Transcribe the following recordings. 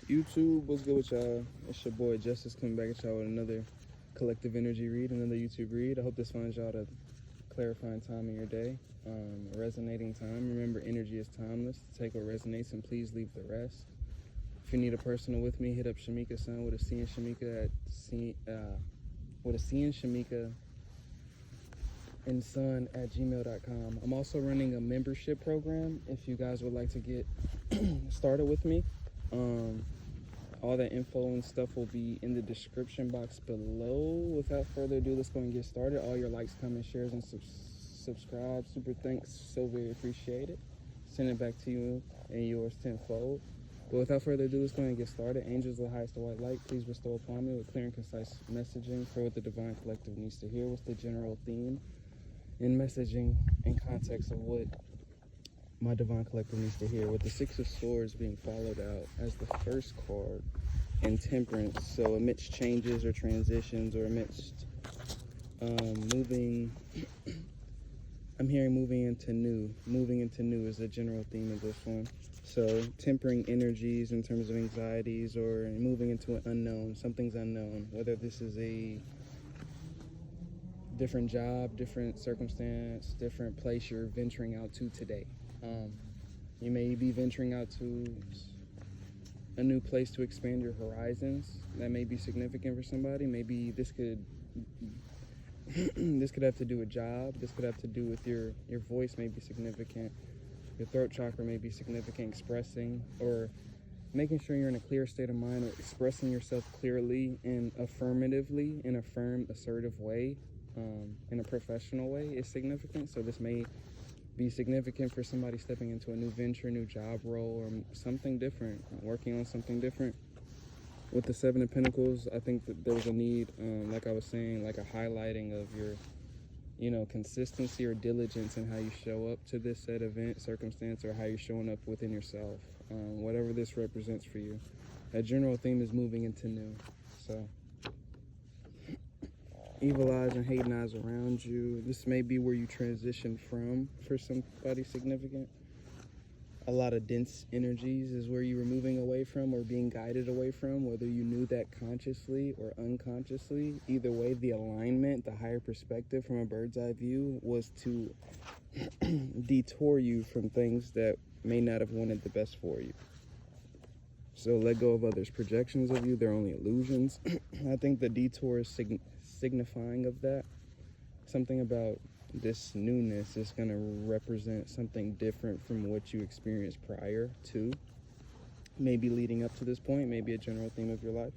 YouTube, what's good with y'all? It's your boy Justice coming back at y'all with another collective energy read, another YouTube read. I hope this finds y'all at a clarifying time in your day, a resonating time. Remember, energy is timeless. Take what resonates and please leave the rest. If you need a personal with me, hit up Shamika Sun with a C and Shamika and Sun at gmail.com. I'm also running a membership program if you guys would like to get started with me. All that info and stuff will be in the description box below. Without further ado, let's go and get started. All your likes, comments, shares, and subscribe. Super thanks. So very appreciate it. Send it back to you and yours tenfold. But without further ado, let's go and get started. Angels of the highest of white light, please bestow upon me with clear and concise messaging for what the divine collective needs to hear. What's the general theme in messaging and context of what my divine collective needs to hear, with the Six of Swords being followed out as the first card in Temperance. So amidst changes or transitions, or amidst moving, I'm hearing moving into new. Moving into new is the general theme of this one. So tempering energies in terms of anxieties, or moving into an unknown. Something's unknown, whether this is a different job, different circumstance, different place you're venturing out to today. You may be venturing out to a new place to expand your horizons. That may be significant for somebody. Maybe this could have to do with job. This could have to do with your voice may be significant. Your throat chakra may be significant, expressing or making sure you're in a clear state of mind, or expressing yourself clearly and affirmatively in a firm, assertive way, in a professional way is significant. So this may be significant for somebody stepping into a new venture, new job role, or something different, working on something different. With the Seven of Pentacles, I think that there's a need, like I was saying, like a highlighting of your, consistency or diligence in how you show up to this said event, circumstance, or how you're showing up within yourself, whatever this represents for you. That general theme is moving into new. So evil eyes and hating eyes around you. This may be where you transition from for somebody significant. A lot of dense energies is where you were moving away from or being guided away from, whether you knew that consciously or unconsciously. Either way, the alignment, the higher perspective from a bird's eye view was to detour you from things that may not have wanted the best for you. So let go of others' projections of you. They're only illusions. I think the detour is signifying of that. Something about this newness is going to represent something different from what you experienced prior to. Maybe leading up to this point, maybe a general theme of your life.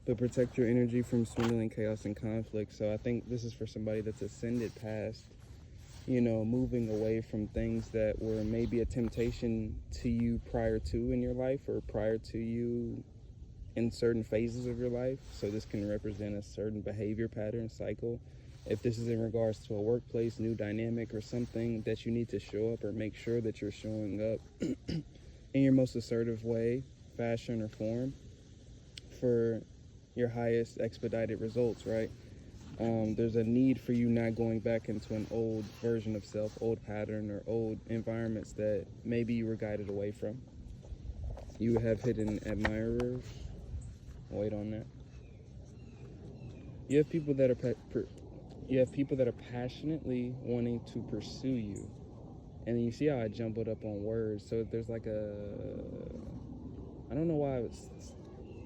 But protect your energy from swindling, chaos, and conflict. So I think this is for somebody that's ascended past, moving away from things that were maybe a temptation to you prior to in your life, or prior to you in certain phases of your life. So this can represent a certain behavior pattern, cycle. If this is in regards to a workplace, new dynamic, or something that you need to show up or make sure that you're showing up in your most assertive way, fashion, or form for your highest expedited results, right? There's a need for you not going back into an old version of self, old pattern, or old environments that maybe you were guided away from. You have hidden admirers. Wait on that. You have people that are passionately wanting to pursue you. And then you see how I jumbled up on words. So there's like I don't know why I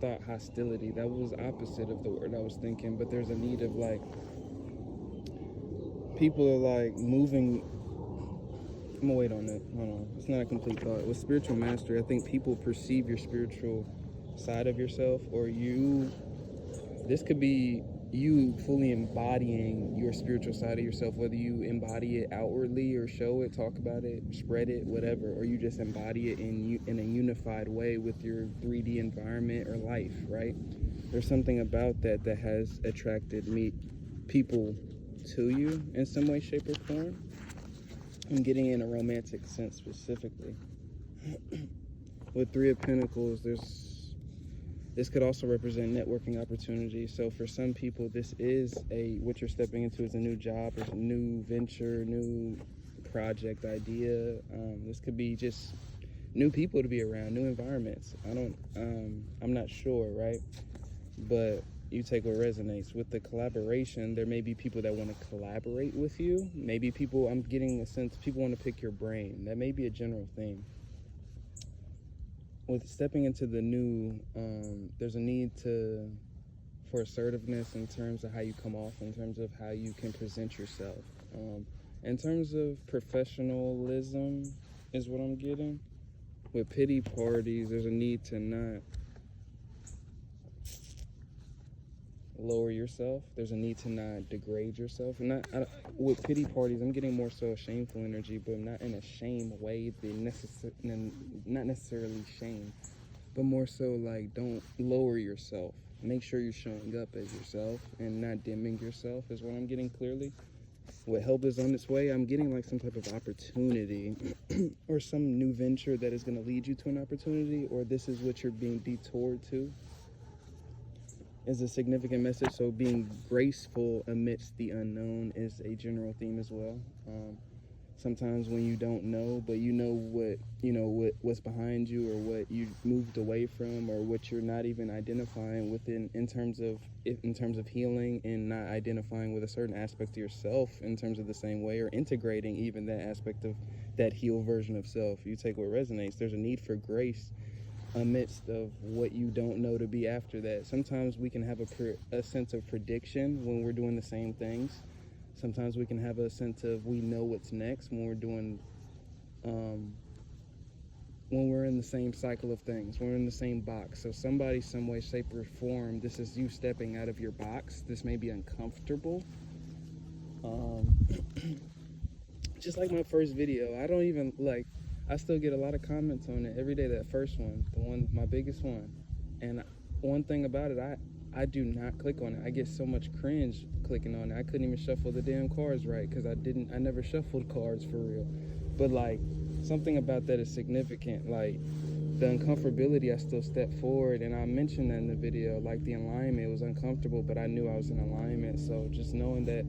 thought hostility. That was opposite of the word I was thinking. But there's a need of people are moving. I'm gonna wait on that. Hold on. It's not a complete thought. With spiritual mastery, I think people perceive your spiritual side of yourself, or this could be you fully embodying your spiritual side of yourself, whether you embody it outwardly or show it, talk about it, spread it, whatever, or you just embody it in a unified way with your 3D environment or life, right? There's something about that has attracted people to you in some way, shape, or form. I'm getting in a romantic sense specifically. With Three of Pentacles, this could also represent networking opportunities. So for some people, this is what you're stepping into is a new job, or a new venture, new project idea. This could be just new people to be around, new environments. I'm not sure, right? But you take what resonates. With the collaboration, there may be people that want to collaborate with you. Maybe people, I'm getting a sense, people want to pick your brain. That may be a general theme. With stepping into the new, there's a need for assertiveness in terms of how you come off, in terms of how you can present yourself. In terms of professionalism is what I'm getting. With pity parties, there's a need to not lower yourself. There's a need to not degrade yourself. With pity parties, I'm getting more so a shameful energy, but not in a shame way. Not necessarily shame, but more so like don't lower yourself. Make sure you're showing up as yourself and not dimming yourself is what I'm getting clearly. What help is on its way, I'm getting like some type of opportunity or some new venture that is going to lead you to an opportunity, or this is what you're being detoured to, is a significant message. So being graceful amidst the unknown is a general theme as well. Sometimes when you don't know, but you know what's behind you, or what you moved away from, or what you're not even identifying within in terms of healing, and not identifying with a certain aspect of yourself in terms of the same way, or integrating even that aspect of that healed version of self. You take what resonates. There's a need for grace amidst of what you don't know to be after that. Sometimes we can have a sense of prediction when we're doing the same things. Sometimes we can have a sense of we know what's next when we're doing, when we're in the same cycle of things, when we're in the same box. So somebody, some way, shape, or form, this is you stepping out of your box. This may be uncomfortable. Just like my first video, I still get a lot of comments on it every day, that first one, my biggest one. And one thing about it, I do not click on it. I get so much cringe clicking on it. I couldn't even shuffle the damn cards right because I never shuffled cards for real. But like, something about that is significant. Like, the uncomfortability, I still step forward, and I mentioned that in the video, like the alignment was uncomfortable, but I knew I was in alignment. So just knowing that,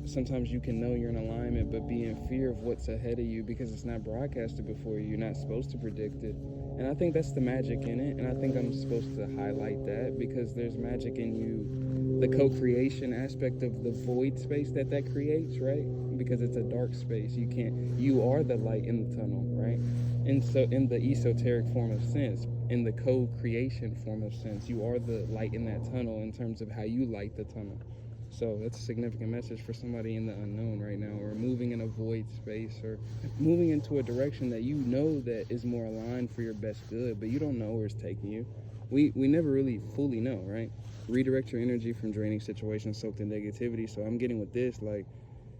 sometimes you can know you're in alignment, but be in fear of what's ahead of you because it's not broadcasted before you. You're not supposed to predict it. And I think that's the magic in it. And I think I'm supposed to highlight that because there's magic in you. The co-creation aspect of the void space that creates, right? Because it's a dark space. You are the light in the tunnel, right? And so in the esoteric form of sense, in the co-creation form of sense, you are the light in that tunnel in terms of how you light the tunnel. So that's a significant message for somebody in the unknown right now, or moving in a void space, or moving into a direction that you know that is more aligned for your best good, but you don't know where it's taking you. We never really fully know, right? Redirect your energy from draining situations soaked in negativity. So I'm getting with this, like,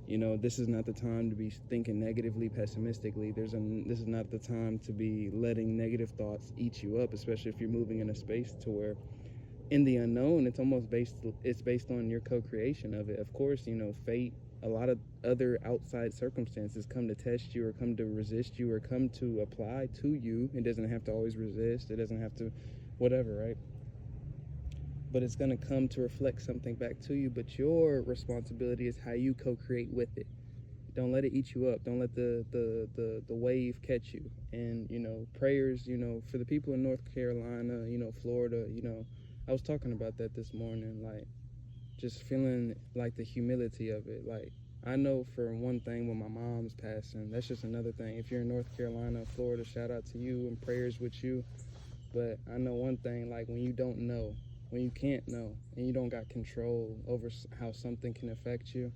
this is not the time to be thinking negatively, pessimistically. This is not the time to be letting negative thoughts eat you up, especially if you're moving in a space to where in the unknown, it's based on your co-creation of it. Of course, fate, a lot of other outside circumstances come to test you, or come to resist you, or come to apply to you. It doesn't have to always resist. It doesn't have to whatever, right? But it's going to come to reflect something back to you. But your responsibility is how you co-create with it. Don't let it eat you up. Don't let the wave catch you. And, prayers, for the people in North Carolina, Florida, I was talking about that this morning, like, just feeling like the humility of it. Like, I know for one thing, when my mom's passing, that's just another thing. If you're in North Carolina, Florida, shout out to you and prayers with you. But I know one thing, like, when you don't know, when you can't know, and you don't got control over how something can affect you,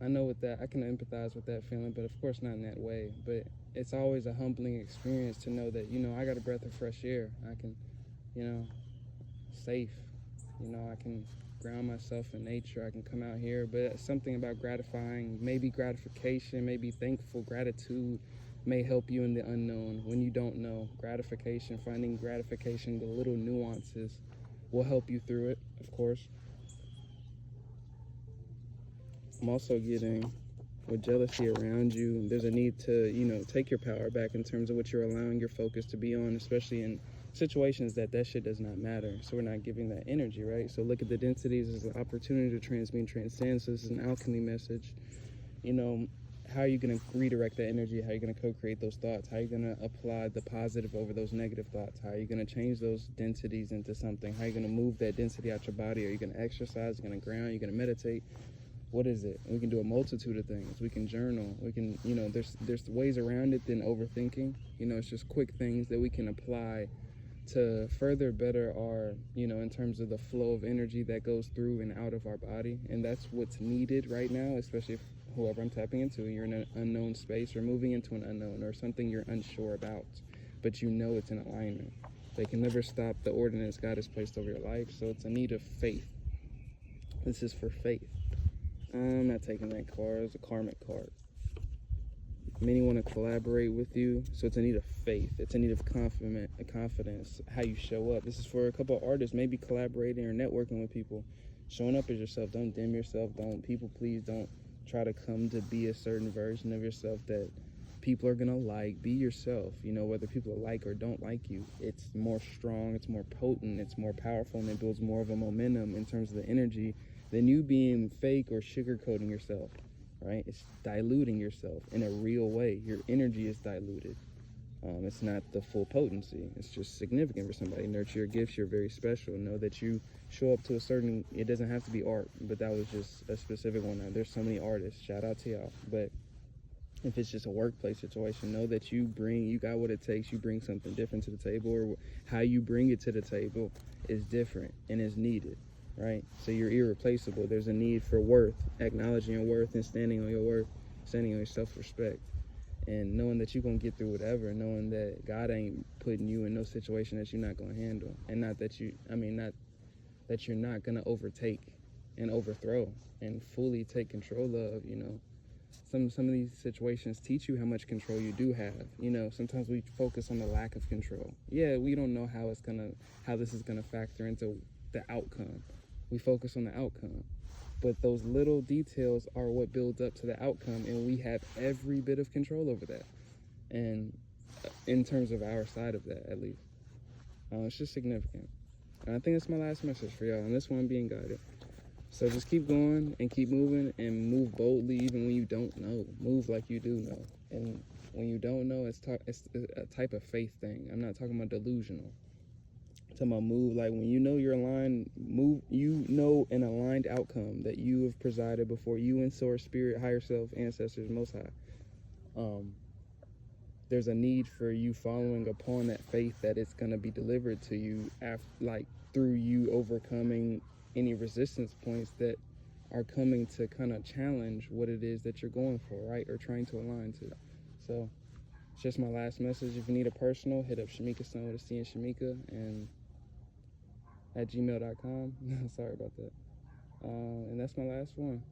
I know with that, I can empathize with that feeling, but of course not in that way. But it's always a humbling experience to know that, I got a breath of fresh air. I can, safe. I can ground myself in nature. I can come out here, but something about gratifying, maybe gratification, maybe thankful gratitude may help you in the unknown when you don't know. Gratification, finding gratification, the little nuances will help you through it, of course. I'm also getting, with jealousy around you, there's a need to, take your power back in terms of what you're allowing your focus to be on, especially in situations that shit does not matter. So we're not giving that energy, right? So look at the densities as an opportunity to transmute and transcend. So this is an alchemy message. how are you going to redirect that energy? How are you going to co-create those thoughts? How are you going to apply the positive over those negative thoughts? How are you going to change those densities into something? How are you going to move that density out your body? Are you going to exercise? Are you going to ground? Are you going to meditate? What is it? We can do a multitude of things. We can journal. We can, there's ways around it than overthinking. It's just quick things that we can apply to further better our, in terms of the flow of energy that goes through and out of our body. And that's what's needed right now, especially if whoever I'm tapping into, you're in an unknown space or moving into an unknown or something you're unsure about, but it's in alignment. They can never stop the ordinance God has placed over your life, so it's a need of faith. This is for faith. I'm not taking that card. It's a karmic card. Many want to collaborate with you, so it's a need of faith. It's a need of confidence, how you show up. This is for a couple of artists, maybe collaborating or networking with people. Showing up as yourself. Don't dim yourself. Don't people please. Don't try to come to be a certain version of yourself that people are going to like. Be yourself. Whether people like or don't like you, it's more strong, it's more potent, it's more powerful, and it builds more of a momentum in terms of the energy than you being fake or sugarcoating yourself, right? It's diluting yourself in a real way. Your energy is diluted. It's not the full potency. It's just significant for somebody. Nurture your gifts. You're very special. Know that you show up to a certain, it doesn't have to be art, but that was just a specific one. There's so many artists. Shout out to y'all. But if it's just a workplace situation, know that you got what it takes. You bring something different to the table, or how you bring it to the table is different and is needed. Right? So you're irreplaceable. There's a need for worth, acknowledging your worth and standing on your worth, standing on your self-respect, and knowing that you're going to get through whatever, knowing that God ain't putting you in no situation that you're not going to handle, and not that you're not going to overtake and overthrow and fully take control of, Some of these situations teach you how much control you do have. Sometimes we focus on the lack of control. Yeah, we don't know how this is going to factor into the outcome. We focus on the outcome, but those little details are what builds up to the outcome, and we have every bit of control over that. And in terms of our side of that, at least, it's just significant. And I think that's my last message for y'all. And this one, being guided. So just keep going and keep moving, and move boldly even when you don't know. Move like you do know. And when you don't know, it's a type of faith thing. I'm not talking about delusional. I'm talking about move like when you're aligned, move, an aligned outcome that you have presided before you and source, spirit, higher self, ancestors, most high. There's a need for you following upon that faith that it's going to be delivered to you through you overcoming any resistance points that are coming to kind of challenge what it is that you're going for, right? Or trying to align to. So it's just my last message. If you need a personal, hit up Shamika Son with a C in Shamika and at gmail.com. Sorry about that. And that's my last one.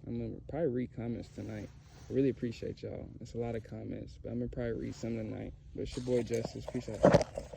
I'm going to probably read comments tonight. I really appreciate y'all. It's a lot of comments, but I'm going to probably read some tonight. But it's your boy Justice. Peace out.